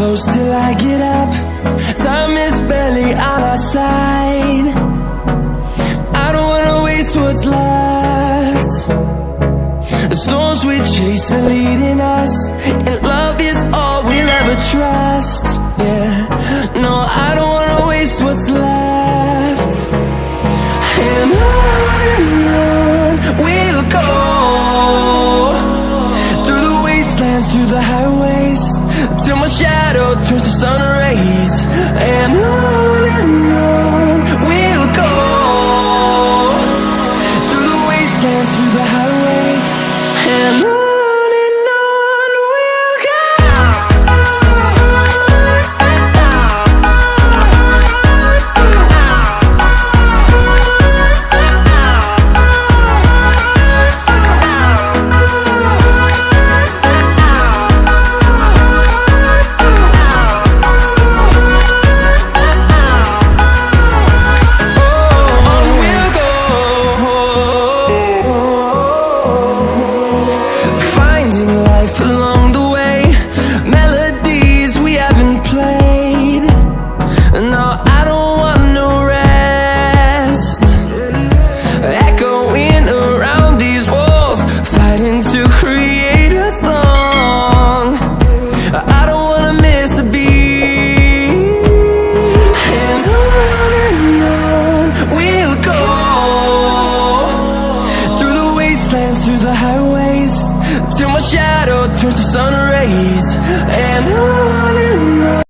close till I get up. Time is barely on our side. I don't wanna waste what's left. The storms we chase are leading us, and love is all we'll ever trust. Yeah, no, I don't wanna waste what's left. And on we'll go, through the wastelands, through the highways, till my shadow turns to sun rays. And